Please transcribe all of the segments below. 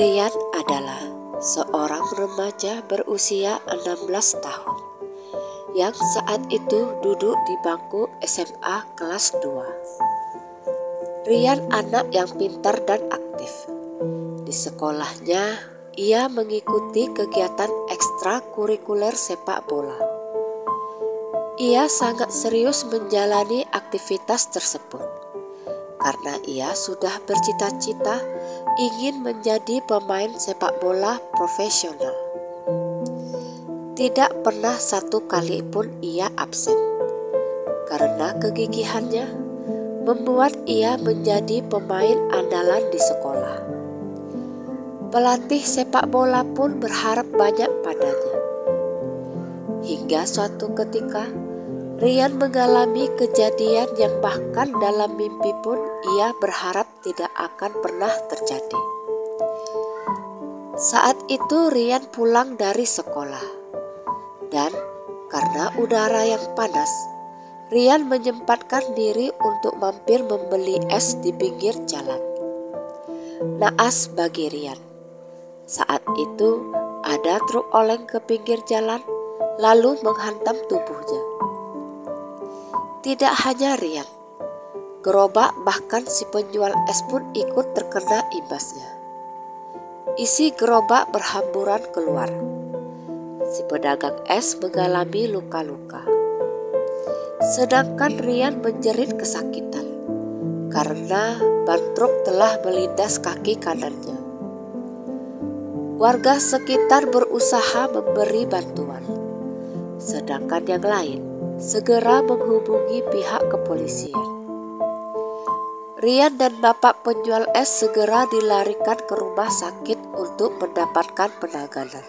Rian adalah seorang remaja berusia 16 tahun yang saat itu duduk di bangku SMA kelas 2. Rian anak yang pintar dan aktif. Di sekolahnya, ia mengikuti kegiatan ekstrakurikuler sepak bola. Ia sangat serius menjalani aktivitas tersebut karena ia sudah bercita-cita ingin menjadi pemain sepak bola profesional. Tidak pernah satu kali pun ia absen, karena kegigihannya membuat ia menjadi pemain andalan di sekolah. Pelatih sepak bola pun berharap banyak padanya. Hingga suatu ketika, Rian mengalami kejadian yang bahkan dalam mimpi pun ia berharap tidak akan pernah terjadi. Saat itu Rian pulang dari sekolah, dan karena udara yang panas, Rian menyempatkan diri untuk mampir membeli es di pinggir jalan. Naas bagi Rian, saat itu ada truk oleng ke pinggir jalan lalu menghantam tubuhnya. Tidak hanya Rian, gerobak bahkan si penjual es pun ikut terkena imbasnya. Isi gerobak berhamburan keluar. Si pedagang es mengalami luka-luka. Sedangkan Rian menjerit kesakitan karena ban truk telah melindas kaki kanannya. Warga sekitar berusaha memberi bantuan, sedangkan yang lain segera menghubungi pihak kepolisian. Rian dan bapak penjual es segera dilarikan ke rumah sakit untuk mendapatkan penanganan.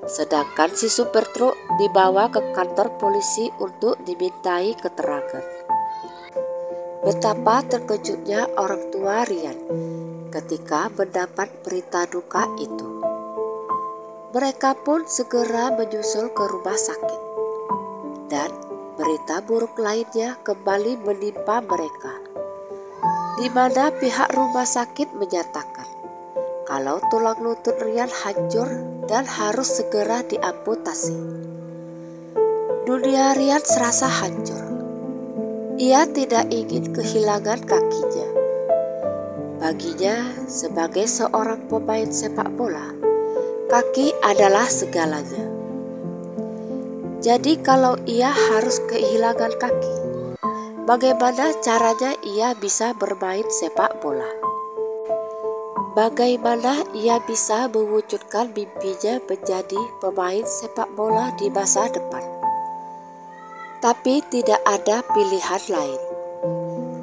Sedangkan si supir truk dibawa ke kantor polisi untuk dimintai keterangan. Betapa terkejutnya orang tua Rian ketika mendapat berita duka itu. Mereka pun segera menyusul ke rumah sakit. Dan berita buruk lainnya kembali menimpa mereka, di mana pihak rumah sakit menyatakan kalau tulang lutut Rian hancur dan harus segera diamputasi. Dunia Rian serasa hancur. Ia tidak ingin kehilangan kakinya. Baginya, sebagai seorang pemain sepak bola, kaki adalah segalanya. Jadi kalau ia harus kehilangan kaki, bagaimana caranya ia bisa bermain sepak bola? Bagaimana ia bisa mewujudkan mimpinya menjadi pemain sepak bola di masa depan? Tapi tidak ada pilihan lain.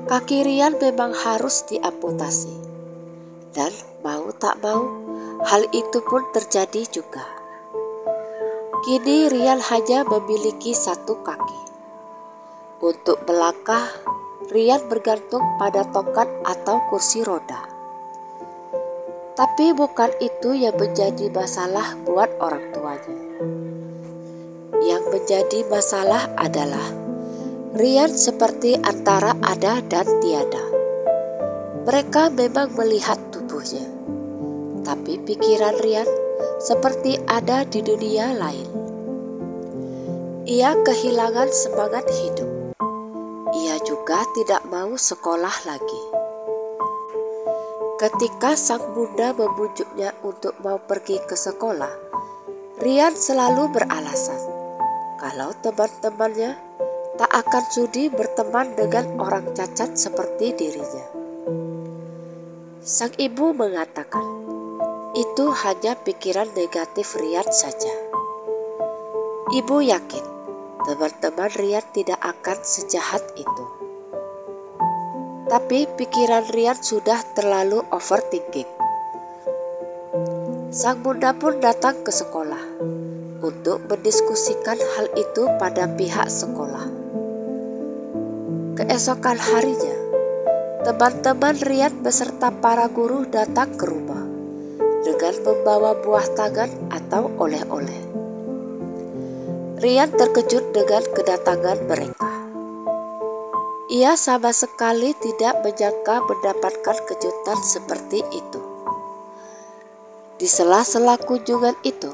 Kaki Rian memang harus diamputasi. Dan mau tak mau, hal itu pun terjadi juga. Kini Rian hanya memiliki satu kaki. Untuk melangkah, Rian bergantung pada tongkat atau kursi roda. Tapi bukan itu yang menjadi masalah buat orang tuanya. Yang menjadi masalah adalah Rian seperti antara ada dan tiada. Mereka memang melihat tubuhnya, tapi pikiran Rian seperti ada di dunia lain. Ia kehilangan semangat hidup. Ia juga tidak mau sekolah lagi. Ketika sang bunda membujuknya untuk mau pergi ke sekolah, Rian selalu beralasan kalau teman-temannya tak akan sudi berteman dengan orang cacat seperti dirinya. Sang ibu mengatakan, itu hanya pikiran negatif Rian saja. Ibu yakin teman-teman Rian tidak akan sejahat itu. Tapi pikiran Rian sudah terlalu overthinking. Sang bunda pun datang ke sekolah untuk mendiskusikan hal itu pada pihak sekolah. Keesokan harinya, teman-teman Rian beserta para guru datang ke rumah dengan membawa buah tangan atau oleh-oleh. Rian terkejut dengan kedatangan mereka. Ia sama sekali tidak menyangka mendapatkan kejutan seperti itu. Di sela-sela kunjungan itu,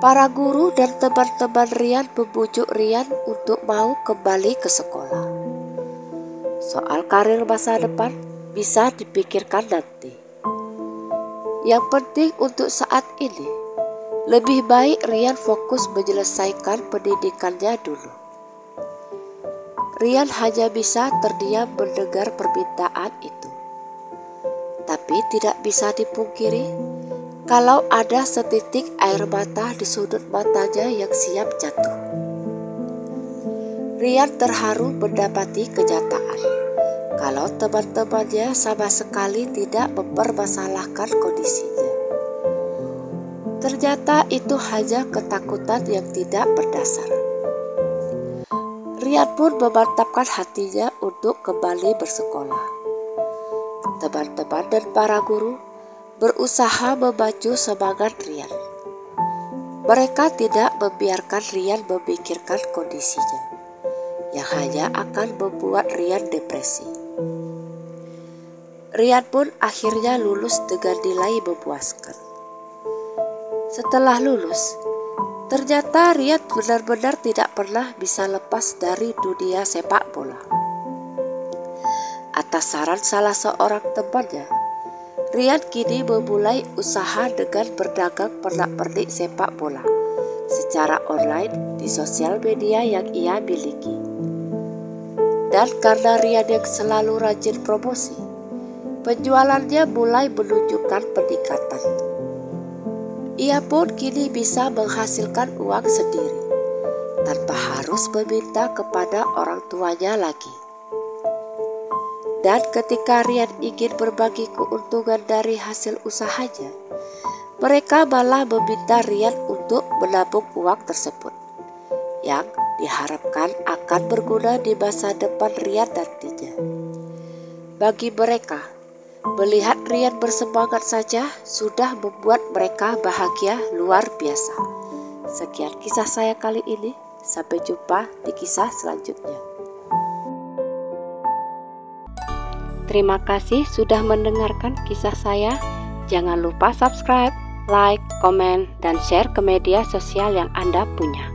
para guru dan teman-teman Rian membujuk Rian untuk mau kembali ke sekolah. Soal karir masa depan bisa dipikirkan nanti. Yang penting untuk saat ini, lebih baik Rian fokus menyelesaikan pendidikannya dulu. Rian hanya bisa terdiam mendengar permintaan itu. Tapi tidak bisa dipungkiri kalau ada setitik air mata di sudut matanya yang siap jatuh. Rian terharu mendapati kenyataan kalau teman-temannya sama sekali tidak mempermasalahkan kondisinya. Ternyata itu hanya ketakutan yang tidak berdasar. Rian pun memantapkan hatinya untuk kembali bersekolah. Teman-teman dan para guru berusaha memacu semangat Rian. Mereka tidak membiarkan Rian memikirkan kondisinya, yang hanya akan membuat Rian depresi. Rian pun akhirnya lulus dengan nilai memuaskan. Setelah lulus, ternyata Rian benar-benar tidak pernah bisa lepas dari dunia sepak bola. Atas saran salah seorang temannya, Rian kini memulai usaha dengan berdagang pernak-pernik sepak bola secara online di sosial media yang ia miliki. Dan karena Rian yang selalu rajin promosi, penjualannya mulai menunjukkan peningkatan. Ia pun kini bisa menghasilkan uang sendiri tanpa harus meminta kepada orang tuanya lagi. Dan ketika Rian ingin berbagi keuntungan dari hasil usahanya, mereka malah meminta Rian untuk menabung uang tersebut, yang diharapkan akan berguna di masa depan Rian nantinya. Bagi mereka, melihat Rian bersemangat saja sudah membuat mereka bahagia luar biasa. Sekian kisah saya kali ini, sampai jumpa di kisah selanjutnya. Terima kasih sudah mendengarkan kisah saya. Jangan lupa subscribe, like, komen, dan share ke media sosial yang Anda punya.